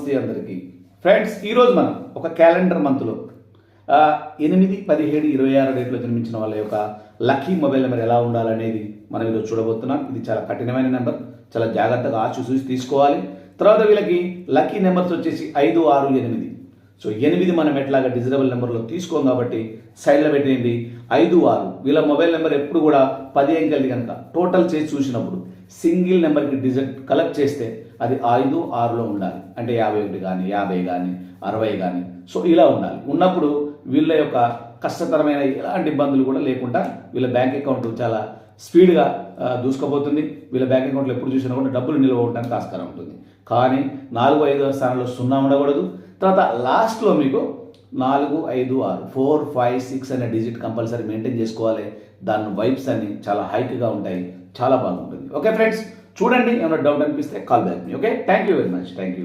నమస్తే అందరికీ ఫ్రెండ్స్. ఈరోజు మనం ఒక క్యాలెండర్ మంత్లో 8, 17, 26 డేట్లో జన్మించిన వాళ్ళ యొక్క లక్కీ మొబైల్ నెంబర్ ఎలా ఉండాలనేది మనం ఈరోజు చూడబోతున్నాం. ఇది చాలా కఠినమైన నెంబర్, చాలా జాగ్రత్తగా చూసి తీసుకోవాలి. తర్వాత వీళ్ళకి లక్కీ నెంబర్స్ వచ్చేసి 5, 6, 8. సో 8 మనం ఎట్లాగా డిజిటబుల్ నెంబర్లో తీసుకోం కాబట్టి సైడ్లో పెట్టేయండి. 5, 6 వీళ్ళ మొబైల్ నెంబర్ ఎప్పుడు కూడా 10 అంకెలది కనుక టోటల్ చేసి చూసినప్పుడు సింగిల్ నెంబర్కి డిజిట్ కలెక్ట్ చేస్తే అది 5, 6లో ఉండాలి. అంటే 51 కానీ 50 కానీ 60 కానీ సో ఇలా ఉండాలి. ఉన్నప్పుడు వీళ్ళ యొక్క కష్టతరమైన ఎలాంటి ఇబ్బందులు కూడా లేకుండా వీళ్ళ బ్యాంక్ అకౌంట్ చాలా స్పీడ్గా దూసుకుపోతుంది. వీళ్ళ బ్యాంక్ అకౌంట్లో ఎప్పుడు చూసినా కూడా డబ్బులు నిల్వ ఉండడానికి ఆస్కారం ఉంటుంది. కానీ 4, 5 స్థానంలో 0 ఉండకూడదు. తర్వాత లాస్ట్లో మీకు 4, 5, 6 4, 5, 6 అనే డిజిట్ కంపల్సరీ మెయింటైన్ చేసుకోవాలి. దాని వైబ్స్ అన్ని చాలా హైక్గా ఉంటాయి, చాలా బాగుంటుంది. ఓకే ఫ్రెండ్స్, చూడండి. ఏమైనా డౌట్ అనిపిస్తే call back me. Okay, thank you very much. Thank you.